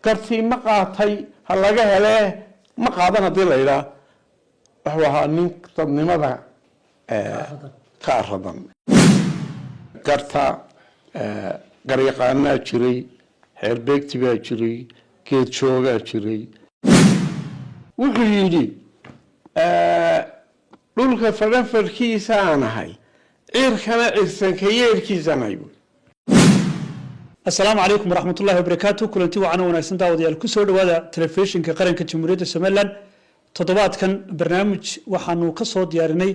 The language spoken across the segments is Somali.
قرتي مقاطي هلاقا هلاه مقاطنا دي ليلة وحوها نينك طبني ماذا كارضا قرتا قريقانا جري حربيكتي با جري كيد شوغا جري وحيدي dhulka farafarkiisa aan ahay cirkana cirsankayeerkiisaan ahay السلام عليكم ورحمة الله وبركاته كلنتي وعنا وناسن داوديال كسر وهذا تلفزيون كقرن كجمهورية سومالان تطبعات كان برنامج وحنو كصوت ديارني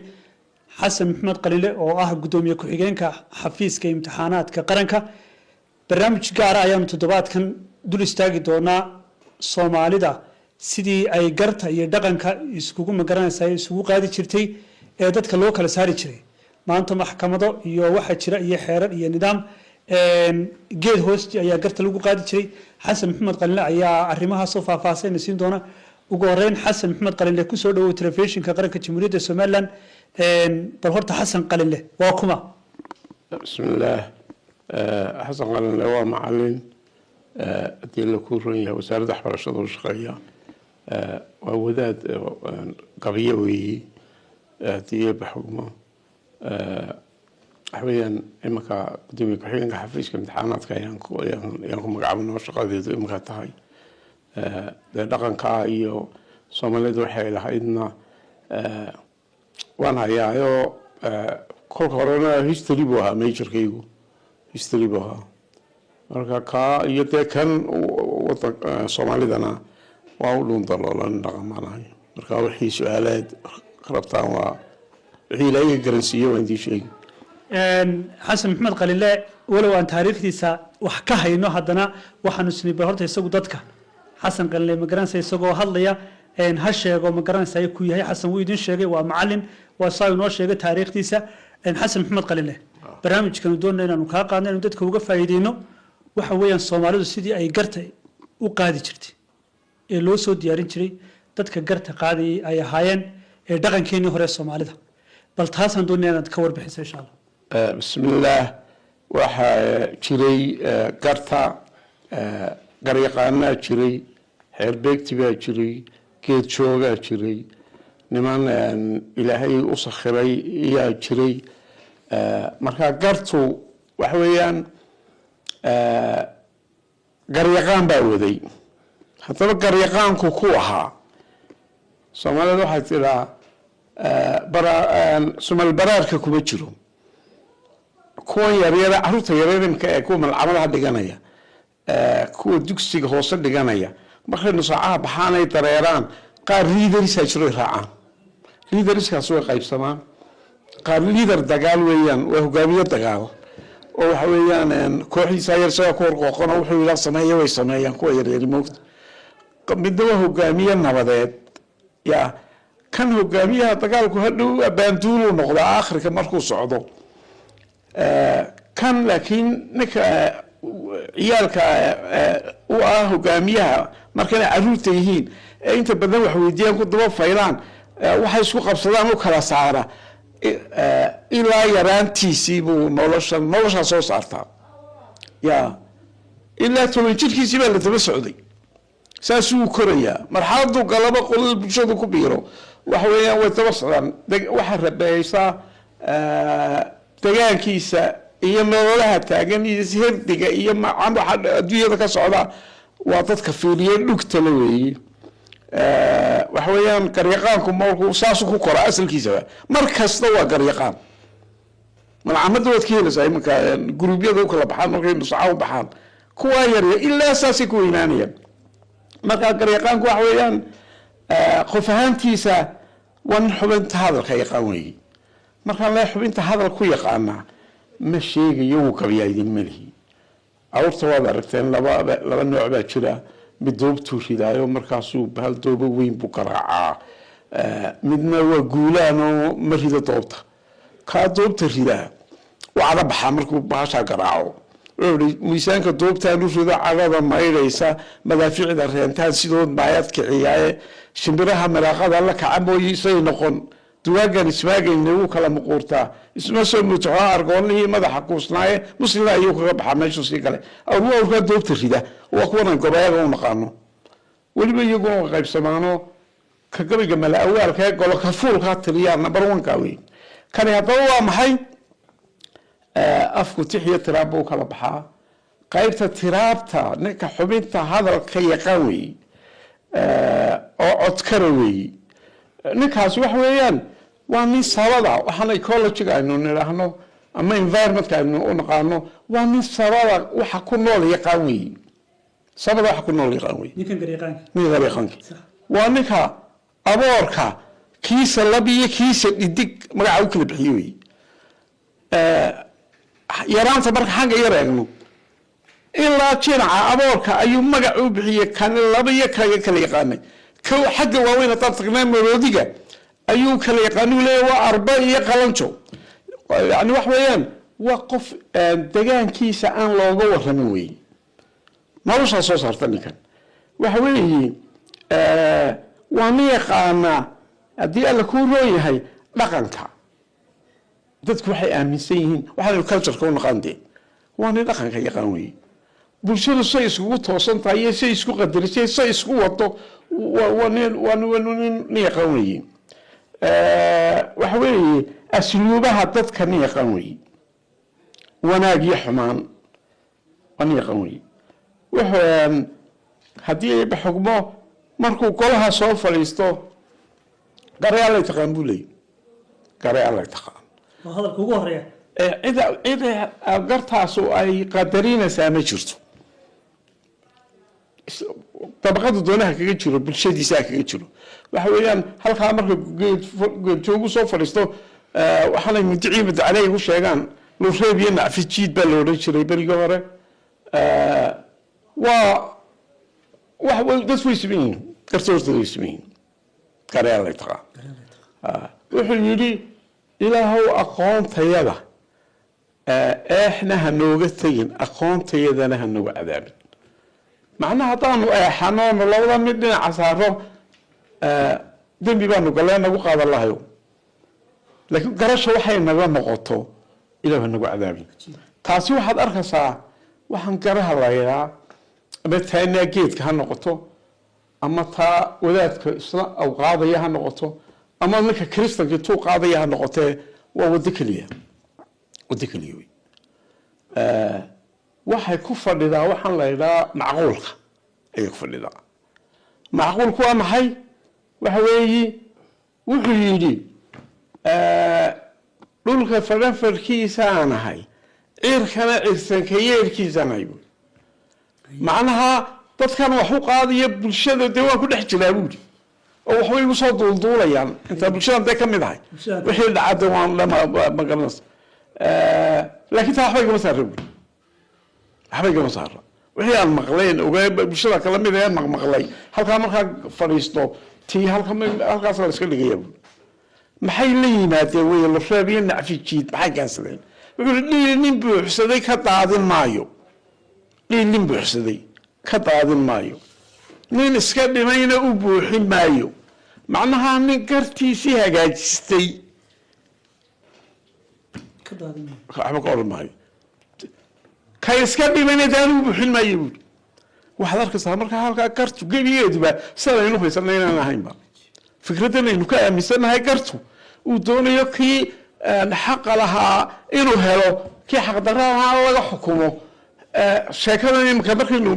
حسن محمد قليل أو قدومي كحجين كحفيز كامتحانات كقرن برنامج قارة أيام تطبعات كان دول استاجي دونا صومالي دا سيدي أي قرطة يدقن كيسكوكو مقرن ساي سوق هذه شرتي إعداد كلوك على ساري شري ما أنت محكمة دو يو واحد شراء يحرر ينظام geed hoosti ayaa garta lagu qaadi jiray xasan maxamed qalin ayaa arrimaha soo faahfaahsan doona ugu horeyn xasan maxamed qalin ku soo dhawow telefishinka qaranka jamhuuriyadda Soomaaliland bal horta xasan qalin waa kuma bismillaah xasan qalin waa macallin hadii la ku runyahay wasaaradda waxbarashada oo shaqeeya waa wadaad qabiyo weeye hadii baxumo حويا إمك قدومي كحين كحفيز كامتحانات يانكم مقعبنا وشقاديد إمك تهاي دقن كايو سوماليد وحي لهايدنا وانا يايو كل كورونا هيستوري بوها ميجر كيغو هيستوري بوها marka ka iyo kan Soomaalidana waa u dhuntalaan dhaqamalay marka wixii su'aalaad qarabtaan waa wixii la iga garansiyo waan idin sheegay حسن محمد قال لا ولو أن تاريخي وحكاها إنه هذانا وحنو سنبه هرت يسوق ضدك حسن قال لي مقرن سيسوقه هالليا إن هالشيء أو مقرن سيكوي هي حسن ويدين شيء ومعلم وصاير نور شيء تاريخي إن حسن محمد قال له برامج كانوا دون إنه نكاقنا إنه ضدك وقف فايدينه وحويا الصومالي السيدي أي قرته وقادي شرتي اللي سود يارين شري ضدك قرته قادي أي هاين دقن كيني هو الصومالي ده بل تحسن دون إنه تكور بحس إن شاء الله بسم الله وحا جري قرطة قريقانا جري حربيكتي با جري كيد شوغا جري نمان إلهي أسخري إيا جري مركا قرطو وحويان قريقان باودي حتى قريقان كوكوها سومالا دوحا ترى سومال برارك كوبجرو kuwa yaryara caruurta yaryarka ee kuwa malcamadaha dhiganaya kuwa dugsiga hoose dhiganaya markay nusaacaha baxaanay dareeraan qaar leaders ay jiro raacaan leaderskaas way qaybsamaan qaar leader dagaal weeyaan waa hogaamiye dagaal oo waxa weeyaan kooxiisa yarshada ku qorqoqona wuxuu ila sameeyay way sameeyaan kuwa yaryar moogta midna waa hogaamiye nabadeed ya kan hogaamiyaha dagaalku hadhow abaanduulu noqda aakhirka markuu socdo كان لكن نك عيالك وهجاميها مركنا عروتيهين أنت بدنا وحويدين كنت بفايلان وحيسوق بصدام وكلا سعرة إلا يران تيسيبو نولش صوص عرتا يا إلا توجد كيسيبا اللي تبي سعودي ساسو كوريا مرحلة قلبة قل بشوفه كبيرة وحويا وتوصلان وحرب بيسا deegaankiisa iyo nololaha taagan iyo hirdiga iyo adduunyada ka socda waa dadka fiiriyay dhugta la weeyay waxa weeyaan qaryaqaanku markuu saas ku koro asalkiisa markasta waa qaryaqaan malcamada wad ka helaysaa imanka guruubyada u kala baxaan markay nusaac u baxaan kuwa yar ilaa saasi ku weynaanayaan marka qaryaqaanku waxa weeyaan qof ahaantiisa wan xubinta hadalka yaqaan weeyay marka la xubinta hadal ku yaqaana ma sheegayo uu qabiyaydin malihi awrta wada aragteen laba nooc baa jira mid doobtu ridaayo markaasuu hal doobo weyn buu qaracaa midna waa guulaan oo marida doobta ka doobta ridaa wada baxa markuu baasha qaraaco miisaanka doobtaan u rido cagada maydaysa madaaficida reentaan sidoo baayad kiciyaay shimbiraha maraaqada la kacamooyisay noqon duwaagan ismaagayna wuu kala muquurtaa isma soo mutaxaa argoonihii madaxa kuusnaaye muslima ayuu kaga baxaa meeshuu sii gale awrkaa doobta rida waa kuwanan gobayaga u naqaano weliba iyaguna qaybsamaano ka gabayga mala awaalka ee golo kafuulkaa tiriyaa number 1 wey kani haddaba waa maxay afku tixiyo tiraab buu kala baxaa qaybta tiraabta ninka xubinta hadalka yaqaan wey oo codkara wey ninkaas wax weeyaan waa nin sabada waxaan ecology aynu niraahno ama environment aynu u naqaano waa nin sabada waxa ku nool yaqaan wey sabada waxa ku nool yaqaan wey ninkan gariiqaanka waa ninka aboorka kiisa labiyo kiisa dhidig magaca u kala bixiyo wey yaraanta marka xagga yar eegno ilaa jinaca aboorka ayuu magac u bixiyey kan labiyo kala yaqaanay كو حق واوين طبقنا مروديجا أيو كلا يقانو له وأربعة قلنشو يعني وحويان وقف دجان كيسة أن لوجو رموي ما وش أساس هرتني كان وحوي ومية قانا أدي على كوروي هاي لقنكها dadku waxay aaminsan yihiin waxa culture ka naqaande waana dhaqanka yaqaanay bulshada say isku toosan tahay say isku qadarisay say isku wado waana yaqaanay waxa weeye asluubaha dadka yaqaanay wanaag iyo xumaan waana yaqaanay waxaan hadii ay xukmo markuu golaha soo fariisto gareeyay la taqaanbulay gareeyay la taqaan هذا الكوكو هريا إذا قرطاسو أي قدرين سامي جرتو طبقات دونها كجرو بالشدي ساك كجرو وحويان هل خامر قد توجو صوف فرستو وحنا متعيب عليه وش يجان لو شايفين في جيد بلوري شري بريجورة وحول دس ويسمين كرتوس ويسمين كريال يتقى وحول يدي إلهو أقوم تيدا إحنا هنوجد تين أقوم تيدا هنوجد عذاب معناها طانو حنون الله مدنا عصاره دم بيبانو قال لنا وقاد الله يوم لكن قرش وحي نبى نقطه إلى هنوجد عذاب تاسي واحد أرخصا وحن كره الله يا بتهنى جيت كهنقطه أما تا وذات أو قاضي هنقطه أما لك كريستال جتو قاضيها نقطة وودكليه ودكليوي waxay ku fadhidaa waxaan la yiraahdaa macquulka ay ku fadhidaa macquulku waa maxay waxa weeyi wuxuu yiri dhulka farafarkiisa aan ahay cirkana cirsan ka yeerkiisa ahay macnaha dadkan wax u qaadiyo bulshada de waa ku dhex jiraa buuri oo wax way soo duulduulayaan inta bulshada ka mid ahay wixii dhacay waan lama maganas laakiin taa waxba ma saarib waxba ma saarib wixii aan maqleen oo bulshada kala mid ah maqlay halka marka fariisto tii halkaas la iska dhigay maxay la yimaadeen way la raabiyeen nacfi jiid maxay gaasleen wuxuu nin buuxsaday ka daadin maayo nin buuxsaday ka daadin maayo nin iska dhimayna u buuxin maayo macnaha nin gartiisii hagaajistay ka daadin waxba ka oran maayo ka iska dhimayna daan u buuxin maayo waxaad arkaysaa marka halka gartu gebigeeduba sidaynu haysanayna ahaynba fikradana inuu ka aaminsanahay gartu uu doonayo kii xaq lahaa inuu helo kii xaq darrada laga xukumo sheekada imka markaynu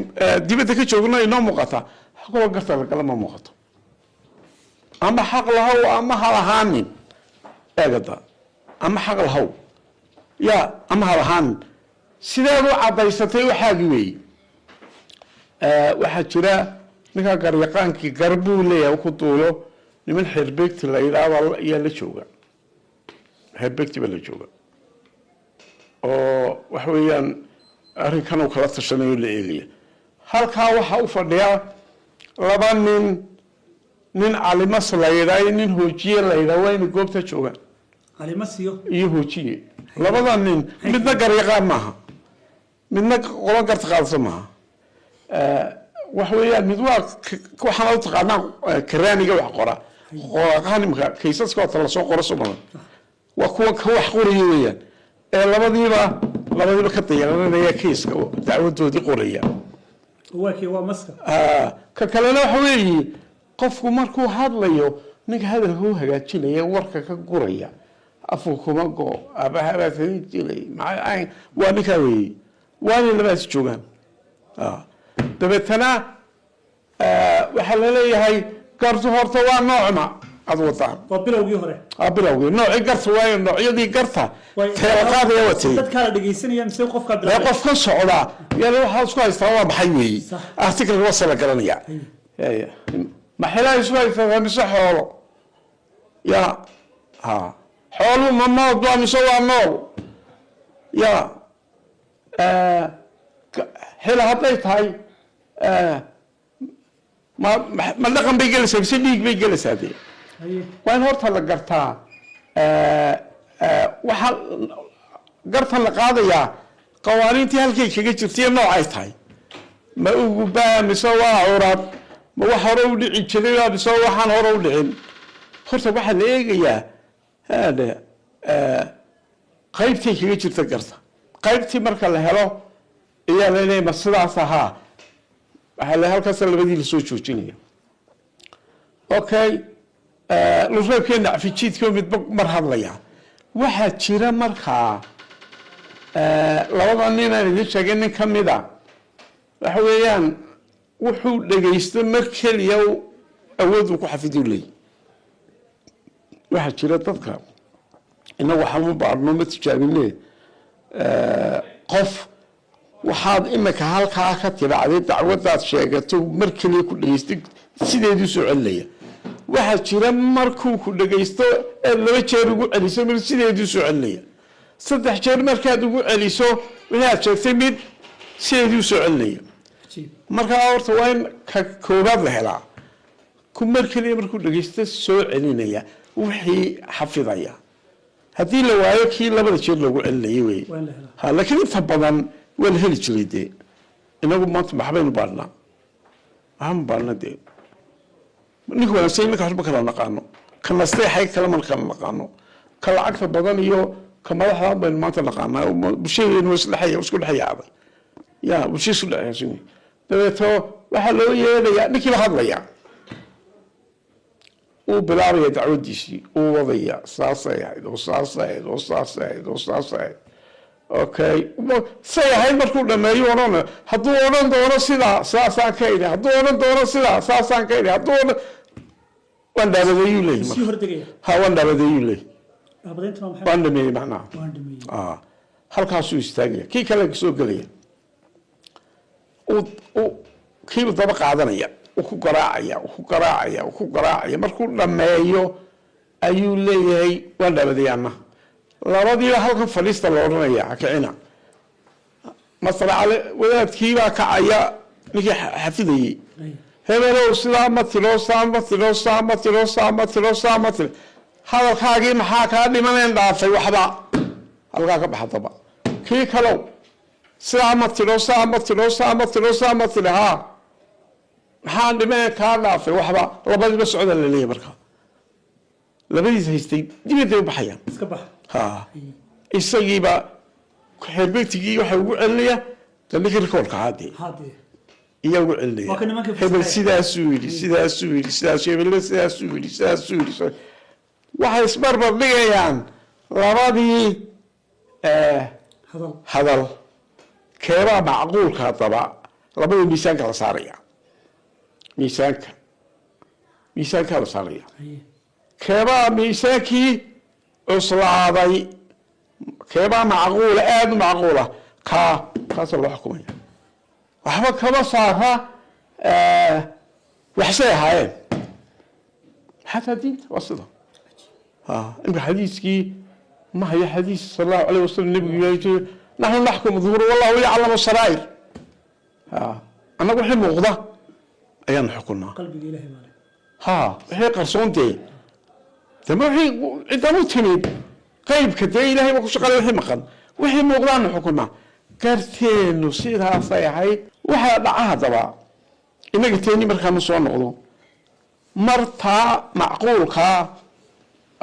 dibadda ka joogno inoo muuqata xaqoo garta lagama muuqato ama xaq lahow ama halahaanin eegada ama xaq lahow ya ama halahaanin sideed u cadaysatay waxaagii weeye waxaa jira ninka garyaqaankii garbuu leeyahay ku duulo niman xeerbeegti la yidhaahdo ayaa la jooga xeerbeegti baa la jooga oo waxa weeyaan arrinkan uu kala tashanayo la eegaya halkaa waxaa u fadhiya laba nin calimas la yidhaayo nin hoojiye la yidhaah waa inay goobta joogaan calimas iyo hoojiye labada nin midna garyaqaan maaha midna qolan garta qaadasa maaha waxa weeyaan mid waa waxaan u taqaanaa karaaniga wax qora qanimka kaysaska oo la soo qoro Soomaaliya waa kuwa ka wax qoraya weeyaan ee labadiiba ka diyaarinaya kayska dacwadoodii qoraya waa maska ka kalena waxa weeye qofku markuu hadlayo ninka hadalka uu hagaajinaya warka ka guraya afku kuma go abaha jiray macay waa ninka weeye waa in labaas joogaan dabeetana waxa la leeyahay gartu horta waa noocma ad wadaan waa bilowgii hore bilowgii nooci garta waa noocyadii garta teelqaadaya watay dad kala dhageysanaya mise qofka bilowgii qof ka socda yalla waxa isku haystaa waa maxay weeye article waa sala garanaya ma xilaa isku haystaa mise xoolo ya xoolo ma nool mise waa nool ya xilaa hadday tahay ما لقم بيجلس بسنيك بيجلس هذه وين هرت هلا قرتها وحل قرتها القاضية قوانين تهلكي شيء كتير نوع عايزتها ما هو بقى مسوا عرب ما هو حرود عشرين مسوا حن حرود عين هرت واحد ليه هذا قيبتي شيء كتير قرتها قيبتي مركل هلا إياه لين مصدع صها halkaas labadii la soo joojinaya okay lufreebkeena afijiidka mid mar hadlaya waxa jira markaa labada nin aan idin sheegay nin kamida waxa weeyaan wuxuu dhageysto mar kaliya awood uu ku xafido leeyahay waxa jira dadka inagu waxaan u baarno ma tijaabinay qof waxaad imika halkaa ka tiraacday dacwadaad sheegato mar kaliya ku dhageystay sideedii soo celinaya waxa jira markuu ku dhageysto laba jeer ugu celiso mid sideedii soo celinaya saddex jeer markaad ugu celiso waxaad sheegtay mid sideedii soo celinaya marka horta waa in ka koobaad la helaa ku mar kaliya markuu dhageysto soo celinaya wixii xafidaya haddii la waayo kii labada jeer loogu celinayay wey laakiin inta badan ولا هل تريدي إنه ما تبحبين بالنا أهم بالنا دي نقول أنا سيمك هرب كلام نقانو كنا استيح هيك كلام الكلام نقانو كلا أكثر بدن يو كما راح بين ما تلقانا وبشيء نوصل الحياة وسكول الحياة هذا يا وشيء سكول الحياة شنو ده وحلو يا نكيل هذا يا وبلاري يدعو ديشي ووضيع صاصة okay say hay markuu dhameeyo orana haduu oran doono sida saasaan ka iri haduu oran doono sida saasaan ka iri haduu wanda badayu leey si hordagaya ha wanda badayu leey abadinta ma maxay wanda meey macna halkaas uu istaagay kii kale soo galay kii daba qaadanaya ku garaacaya markuu dhameeyo ayuu leeyahay wanda badayana labadii halka faliista loo oranaya kicina masraale wadaadkii baa kacaya ninkii xafidayay hebelow sidaa ma tiro hadalkaagii maxaa kaa dhimaneen dhaafay waxba halkaa ka baxdaba kii kalow sidaa ma tiro haa maxaa dhimaneen kaa dhaafay waxba labadiiba socda la leeyahay markaa labadiis haystay dibadda u baxayaan iska bax isagiiba xeebtigii waxa ugu celinaya dadkii rikoolka haadii iyo ugu celinaya hebel sidaasuu yidhi waxay isbarbar dhigayaan labadii hadal keebaa macquulka haddaba labadii miisaanka la saaraya miisaanka la saaraya keebaa miisaankii cuslaaday keebaa macquula aada u macquula kaasa loo xukumaya waxba kama saara waxsay ahaayeen xataa diinta waa sida imka xadiiskii ma haya xadiis sal allahu alayh wasalam nebigu yiri naxnu naxkumu duhur wallahu yaclamu saraa'ir annagu wixii muuqda ayaan xukunaa qalbiga ilaahay maale wixii qarsoontee تمام إذا مو تميد قيب كده إلهي ما كوش قال وحي مقن وحي مقدان حكومة كارتين وصيرها صيحي وحي دعاها دبا إنك تاني مركان نصوان نقضو martaa macquulkaa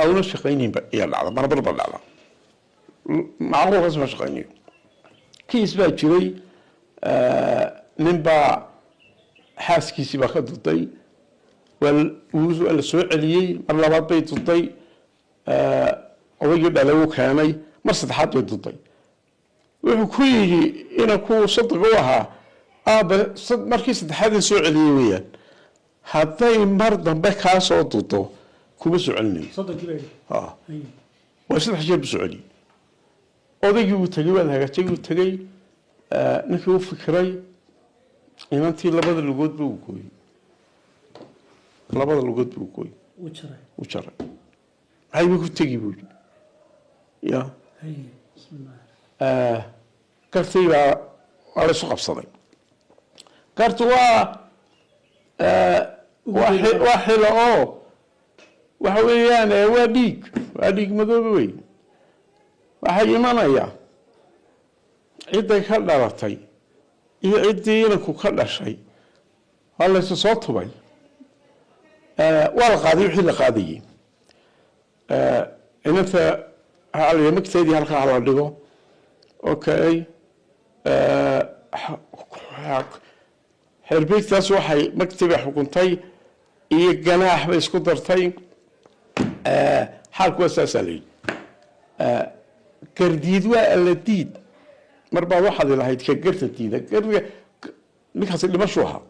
awna shaqaynaynba ayaa dhacda marbarba dhacda macquulkaas ma shaqaynayo kiis baa jiray ninbaa xaaskiisii baa ka duday waa la soo celiyey mar labaad bay duday odaygii dhalay uu keenay mar saddexaad bay duday wuxuu ku yidhi inankuu sadiq u ahaa aaba markii saddexaad soo celiyey weeyaan hadday mar dambe kaa soo dudo kuma soo celinayo waa saddex jeer bu soo celiyey odaygii uu tegey waa la hagaajay uu tegey ninkii u fikiray inantii labada lugood buu gooyey labada lugood buu gooyey u jaray maxayba ku tegi buu yidhi ya gartii baa waa la isu qabsaday gartu waa xilo oo waxa weeyaan waa dhiig madoobe wey waxay imanaya cidday ka dhalatay iyo ciddii inanku ka dhashay waa laysu soo tubay waa la qaaday wixii la qaadayey inanta waxaa magteedii halkaa hala dhigo okay xeerbeegtaas waxay magtaba xukuntay iyo ganaax bay isku dartay xaalku waa saasaa la yidhi gardiid waa alla diid mar baad waxaad ilahayd ka garta diida ninkaasi dhimashuu ahaa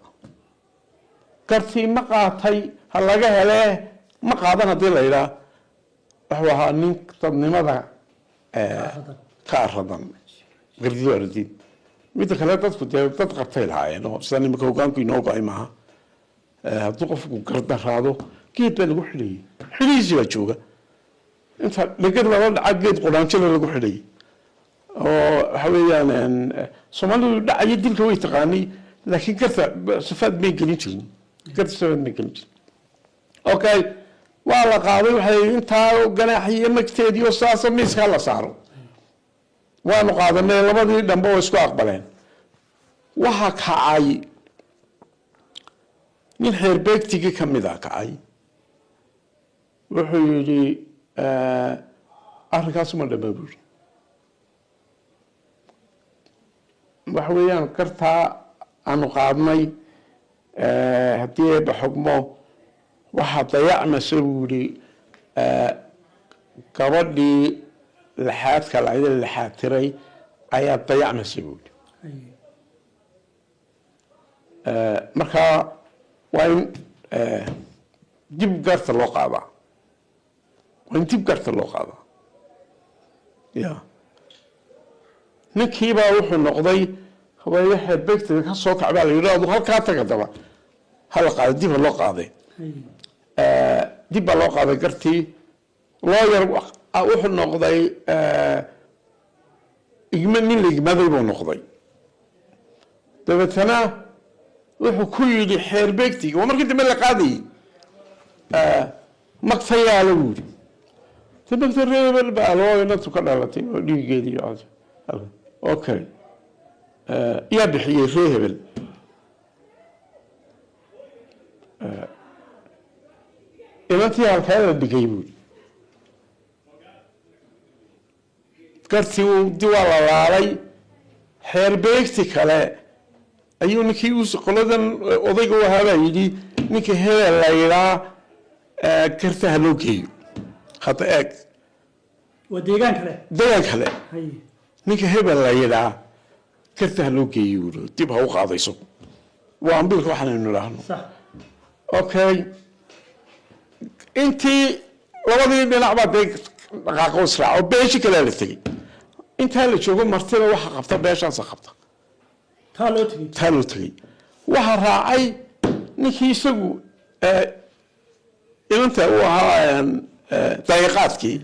gartii ma qaatay ha laga helee ma qaadan haddii la yidhaa wuxuu ahaa nin dadnimada ka aradan gardiid waa alla diid midda kale dadku dee dad qabtay lahaayeen oo sida nimanka hogaanku inoo go-ay maaha hadduu qofku gardaraado geed baa lagu xidhayey xidhihiisii baa jooga inta dhegad lala dhaca geed quraanjila lagu xidhayay oo waxa weeyaan soomaalidu dhacayo dilka way taqaanay laakiin garta sifaad may gelin jirin garta sifaad may gelin jirin okay waa la qaaday waxay intaa ganaaxiyo magteedii oo saasa miiskaa la saaro waanu qaadanay labadii dhanba oo isku aqbaleen waxa kacay nin xeerbeegtigii ka mid a kacay wuxuu yidhi arrinkaas ma dhama buuri waxa weeyaan gartaa aanu qaadnay haddii eeba xugmo waxaa dayacmasa buu yidhi gabadhii laxaadka lacida laxaad tiray ayaa dayacmasa buu yidhi markaa waa in dib garta loo qaadaa waa in dib garta loo qaadaa ya ninkiibaa wuxuu noqday habeeye xeerbeegta ka soo kac baa la yidhi adu halkaa taga daba hala qaada dib ha loo qaaday dib baa loo qaaday gartii looyar wuxuu noqday nin la igmaday buu noqday dabeetana wuxuu ku yidhi xeerbeegtiga waa markii dambe la qaadayey magtayaala buu yidhi de magta reebel baa loo inantu ka dhalatay oo dhiigeedii okay yaa bixiyey ree hebel inantii halkaa la dhigay buu gartii di waa la laalay xeerbeegti kale ayuu ninkii qoladan odayga u ahaabaa yidhi ninka hebel la yidhaa garta ha loo geeyo hadda eeg waa deegaan kale ninka hebel la yidhaa garta ha loo geeyo dib ha u qaadayso waa ambilka waxaanaynu idhaahno okay intii labadii dhinac baa dee dhaqaaqo israaco beeshi kalea la tegey intaa la joogo martida waxa qabta beeshaasa qabta taa loo tegey waxa raacay ninkii isagu inanta uu ahaa daqiiqaadkii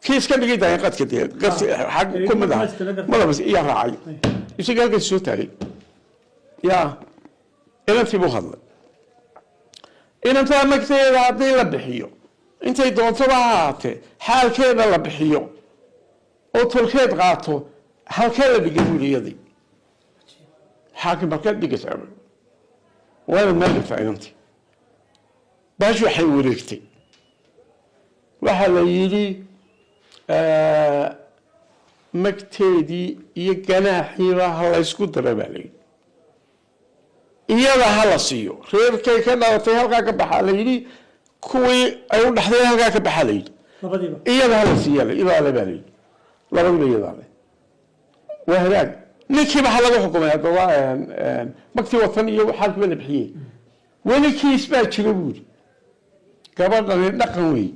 kii iska dhigay daqiiqaadka dee garti xag ku mid aha malabas iyaa raacay isaga halkaas soo taagay yaa inantii buu hadlay inantaa magteeda haddii la bixiyo intay doontoba ha ahaatee xaalkeeda la bixiyo oo tolkeed qaato halkee la dhigay buu iyadii xaakim halkeed dhigaysaa waa inaad meel dhigtaa inantii baashu waxay wareegtay waxaa la yidhi magteedii iyo ganaaxiiba ha la ysku dara baa la yidhi iyada ha la siiyo reerkay ka dhalatay halkaa ka baxaa la yidhi kuwii ay u dhaxday halkaa ka baxaa la yidhi iyada ha la siiya iyadaa le baa la yidhi labadiba iyadaa le waa hagaag ninkiiba ha laga xukumay haddaba magtii watan iyo xaalkiiba la bixiyey weli kiis baa jira buuri gabadhani dhaqan wey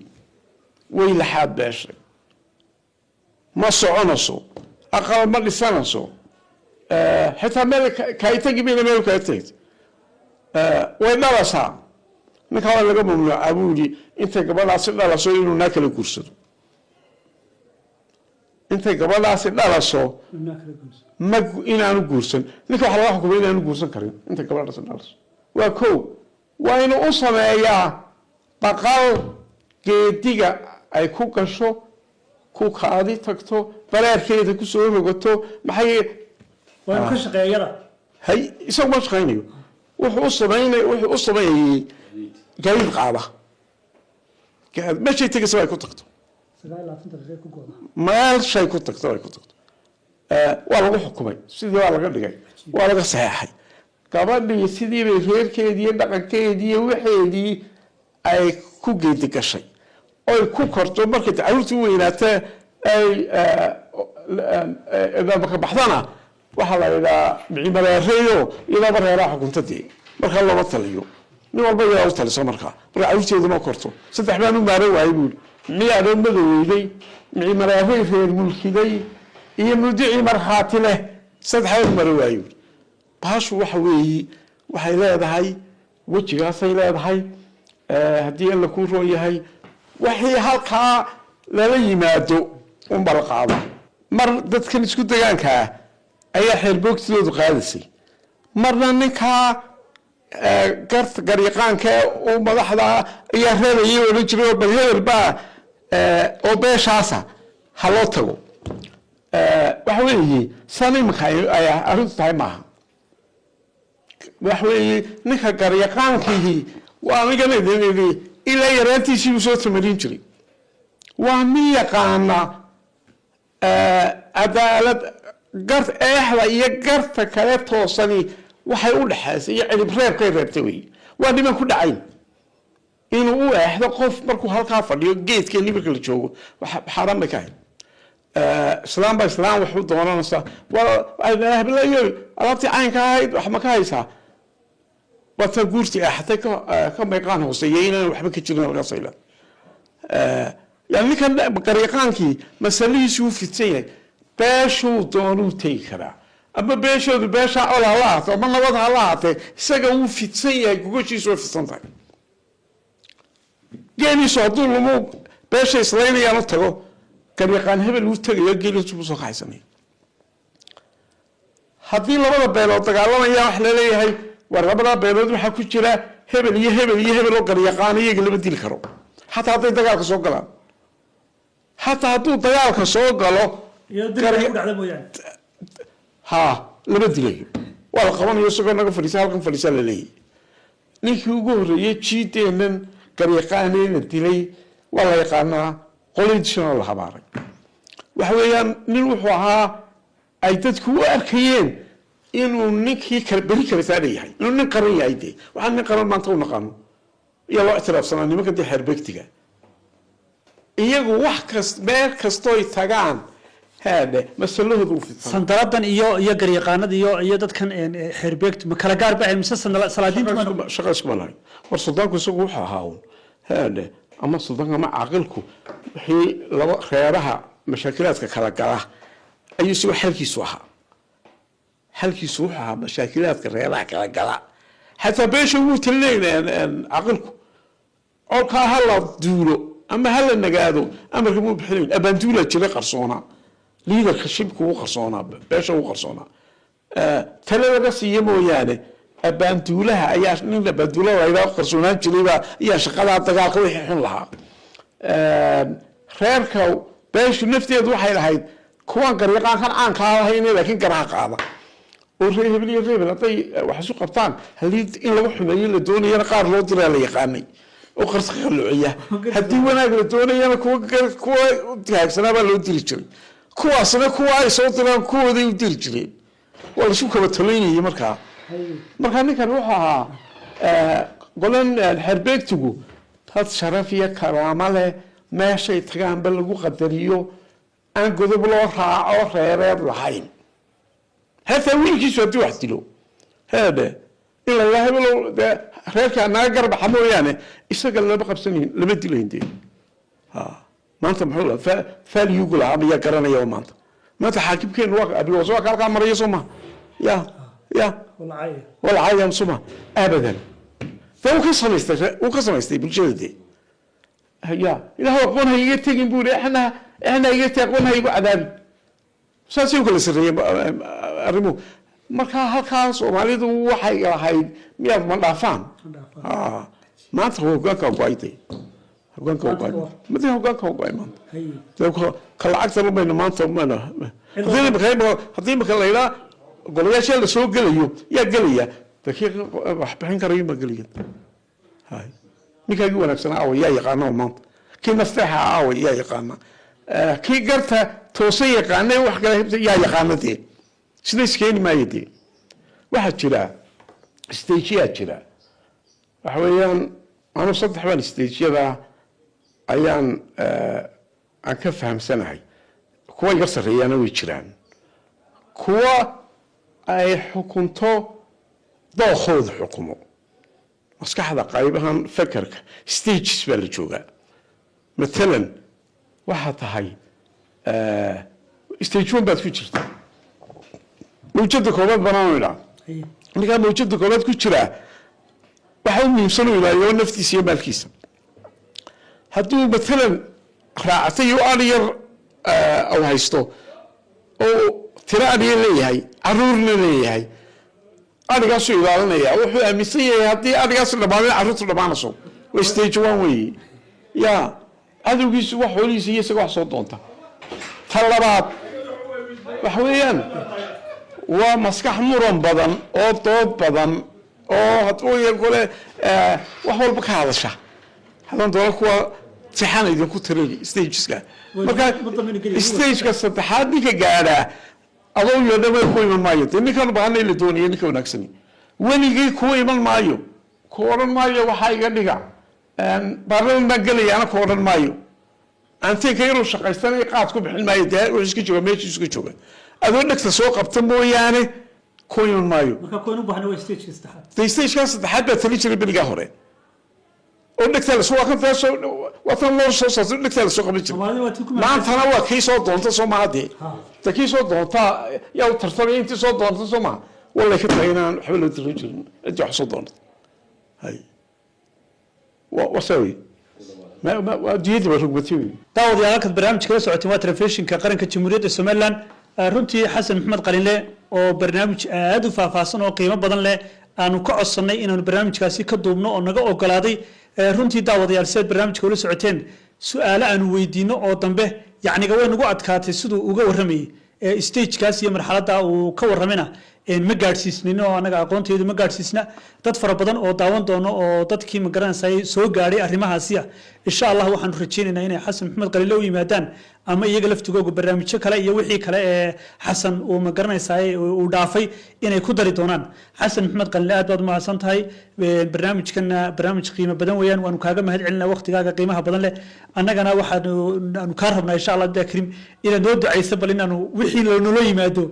way laxaad beeshay ma soconayso aqal ma dhisanayso xitaa meel kaitagi bayna meel kala tegtay way dhalaysaa ninka waa laga mamnuucaa buu yidhi intay gabadhaasi dhalaso inuu naa kala guursado intay gabadhaasi dhalaso ma inaanu guursan ninka waxaa laga xukumay inaanu guursan karin intay gabadhaasi dhalaso waa kow waa inuu u sameeyaa baqal geediga ay ku gasho ku kaadi tagto baraarkeeda kusoo rogato maxay waa ka shaqeeyada hay isagu ma shaqeynayo wuxuu u sameeyay gaadiid qaada meeshay tegaysa ay ku tagto meeshay ku tagto ay ku tagto waa lagu xukumay sidii waa laga dhigay waa laga saxeexay gabadhii sidii bay reerkeedii iyo dhaqankeedii iyo waxeedii ay ku geedi gashay oy ku korto markay caruurtii u weynaatee ay ka baxdana waxaa la yidhaha micimareereeyo iyadaba reeraha xukuntadii markaa looma taliyo nin walba iyadaa u taliso markaa marka caruurteedu ma korto saddex baan u maaran waayay buuri miyaadoo madoweyday micimareerey reer mulkiday iyo mudicii markhaati leh saddex baan u maaran waayay buuri baashu waxa weeye waxay leedahay wejigaasay leedahay haddii alla kuu roon yahay wixii halkaa lala yimaado unba la qaada mar dadkan isku degaankaa ayaa xeerboogtidoodu qaadaysay marna ninkaa garyaqaanka u madaxda ayaa reebayay odhan jiray oo bal hebel baa oo beeshaasa ha loo tago waxa weeye san iminka ay arrintu tahay maaha waxa weeye ninka garyaqaankii waa anigan idin idhi ilaa yaraantiisii buu soo tamarin jiray waa min yaqaana cadaalad eexda iyo garta kale toosani waxay u dhexaysay iyo cilib reebkay reebtay wey waa niman ku dhacayn inuu u eexdo qof markuu halkaa fadhiyo geedka nimarka la joogo xaaraan bay ka ahayd islaam baa islaam wax u doonanaysaa hablayo alaabtii caynka ahayd wax ma ka haysaa waata guurtii eexatay ka mayqaan hooseeya inaan waxba ka jirin halkaasayla yani ninkan garyaqaankii masalihiisu u fidsan yahay beeshuu doonuu tegi karaa ama beeshoodu beeshaa col hala ahaato ama nabad hala ahaatee isaga wuu fidsan yahay gogashiisu way fidsan tahay geeliisu hadduu lumu beesha islaynayaanu tago garyaqaan hebel uu tegayo geeliisu buu soo kaxaysanaya haddii labada beelood dagaalamaya wax laleeyahay war labada beelood waxaa ku jira hebel iyo hebel iyo hebel oo garyaqaan iyaga lama dili karo xataa hadday dagaalka soo galaan xataa hadduu dagaalka soo galo ha lama dilayo waa la qabanayo isagoo naga fadhiisa halkan fadhiisa la leeyahay ninkii ugu horreeyey jiideenan garyaqaaneena dilay waa la yaqaanaa qoladiisana la habaaray waxa weeyaan nin wuxuu ahaa ay dadku u arkayeen inuu ninkii beri kala saara yahay inuu nin qaran yahay dee waxaan nin qaran maanta u naqaano iyo loo ictiraafsanaa nimanka dee xeerbeegtiga iyagu wax meel kastooy tagaan haadhe masalahooda u fidsan sandaladan iyo garyaqaanada iyo dadkan xeerbeegtu ma kala gaar baa mise salaadiinta shaqa iskuma lahayn war suldaanku isagu wuxuu ahaa un haadhe ama suldaanka ama caaqilku wixii laba reeraha mashaakilaadka kala gala ayuu isagu xalkiisu ahaa xalkiisu wuxuu ahaa mashaakilaadka reeraha kala gala xataa beesha wuu talileyn caaqilku colkaa ha la duulo ama ha la nagaado amarka muu bixinayn abaanduula jira qarsoonaa liidarka shibka uu qarsoonaa beesha uu qarsoonaa tale laga siiya mooyaane abaanduulaha ayaa nin abaanduulaha layidhaha qarsoonaan jiraybaa ayaa shaqadaa dagaalka wixii xun lahaa reerka beeshu nafteedu waxay lahayd kuwan garyaqaankan caankaa lahayne laakiin garaha qaada oo reer hebel iyo reebel hadday wax isu qabtaan halii in lagu xumeeyo la doonayana qaar loo diraa la yaqaanay وقرص خلوعية هدي وانا قلتوني أنا كوا تهاجسنا بلو تريجري كوا أصلا كوا يصوت لهم كوا ذي تريجري والله شو كبتليني مركها كان روحها قلنا الحربيك تقول هاد شرفية كرامة له ما شيء تكان بلغو قدريو أن قذب له راعو خيرات لحين هذا وين كيسو أدو حتلو هذا إلا الله بلو خير كان ناقر بحمو يعني إستقل الله بقى بسنين لمدي له هندي ما أنت محولة فاليوغل عبيا كرانا يوم ما أنت حاكم كين واقع أبي وصوك كالكا مريا سوما يا والعاية مسوما أبدا فهو قصة يستي بالجلدي هيا إذا هو قونا يتقين بولي إحنا يتقونا يقو عذابي ساسي وكل سرية أرمو مركا هالكا سوماليدو وحي هاي مياد من دافان ما أنت هو قاكا وقايتي متى هو قاكا وقاي مان كلا أكثر من ما أنت ومانا هذين بخير قولوا يا شيء لسوق قليو يا قليا دقيق بحين كريم قليا هاي ميكا يقول لك سنة يا يقانا ومانت كي مفتاحها يا يقانا كي قرتها توصي يقانا وحكا يا يقانا دي شنو سكيني ما يدي واحد شراء استيشيات شراء وحويان أنا صدح بان استيشيات أيان أكفهم سنعي كوا يقصر ريانا ويشران كوا أي حكمتو ضاخذ حكمه مسكحة قريبا فكرك ستيجز بالجوجا مثلا واحد هاي ستيجون بعد كتير موجود كوبات بناويلا اللي كان موجود كوبات كتير واحد من يوصلوا إلى يوم نفتي سيما الكيس هدو مثلا راعتي يوالير أو هايستو أو ترى أني اللي هاي عرورنا اللي هاي أنا قصي إذا يا وحنا مسيا هذي أنا قصي لبعض عرض لبعض صو وستيج وان وي يا هذا يقيس وحولي سياسة وحصل دونتا طلبات وحويان ومسكح مرم بدن أو طوب بدن أو هتقول يقول وحول بك هذا الشيء هذا دول هو امتحان إذا كنت تري ستيجز كا ستيج كاستحاد دي كجارة أظن يدوي كوي من مايو تني كانوا بحنا اللي دوني إني كنا نكسني وين يجي كوي من مايو كورن مايو وحاي قديها بارون نقلي أنا كورن مايو أنت كيرو شقيستني قاعدكم بحال مايو ده ويسكي جوا ماشي يسكي جوا أظن إنك تسوق بتمو يعني كوي من مايو ما كانوا بحنا وستيج كاستحاد ستيج كاستحاد بتريج اللي بالجهورة ونك تلسوق كنت وطن الله صوص ونك تلسوق بيجي ما أنت أنا وكيس صوت دونت صوم عادي تكيس صوت دونت يا ترتبي أنت صوت دونت صوم ولا كنت هنا حلو الرجل أنت حصل دونت هاي وسوي ما جيد بركبتي تعود يا أخي برنامج كذا سعودي ما تلفزيون كقرن كجمهورية السومالان runtii xasan maxamed qalinle oo barnaamij aad u faahfaahsan oo qiimo badan leh aanu ka codsanay inaanu barnaamijkaasi ka duubno oo naga ogolaaday runtii daawadayaal sidaad barnaamijka ula socoteen su-aalo aanu weydiino oo dambe yacniga way nagu adkaatay siduu uga warramayay stagekaas iyo marxaladda uu ka warramina ma gaadhsiisnin oo anaga aqoonteedu ma gaadhsiisna dad fara badan oo daawan doono oo dadkii ma garanaysay soo gaadhay arrimahaasi insha allah waxaanu rajaynaynaa inay xasan maxamed qalinle u yimaadaan ama iyaga laftigooga barnaamijyo kale iyo wixii kale ee xasan uu ma garanaysay uu dhaafay inay ku dari doonaan xasan maxamed qalinle aad baad mahadsan tahay barnaamijkana barnaamij qiimo badan weeyaan waanu kaaga mahad celinaa waqtigaaga qiimaha badan leh annagana waxaanu kaa rabnaa insha allah abdi karim inaad noo ducayso bal inaanu wixii nolo yimaado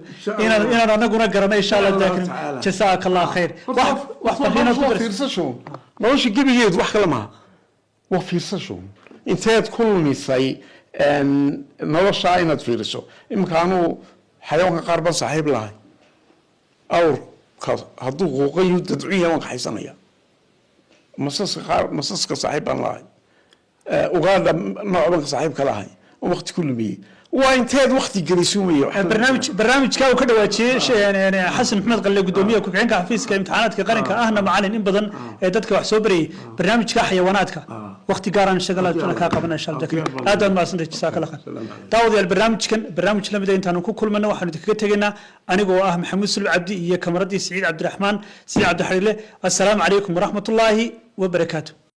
inaan anaguna garanay insha allah abdi karim jazaaka allah khayr wax fariina ku fiirsasho nolosha gebigeed wax kale maaha waa fiirsasho inteed kulmisay nolosha inaad fiiriso iminka anuu xayawaanka qaar baan saaxiib lahay awrka hadduu quuqayo dadciya waan kaxaysanaya masaska saaxiib baan lahay ugaadha nooc baan ka saaxiib ka lahay oo waqti ku lumiyey waa inteed waqti geliso weeye barnaamijka uu ka dhawaajiyay xasan maxamed qalinle gudoomiyaha ku-xigeenka xafiiska imtixaanaadka qaranka ahna macalin in badan ee dadka wax soo barayay barnaamijka xayawaanaadka waqti gaaraan shaqala ka qabana insha Allah aad aan maasantay jazaaka Allah daawadayaal barnaamij lamid ah intaanu ku kulmano waxaanu kaga tageynaa anigoo ah maxamuud sulub cabdi iyo kamaradii Saciid Cabdiraxmaan Saciid Cabdi Xariile assalaamu calaykum waraxmatullaahi wa barakaatuh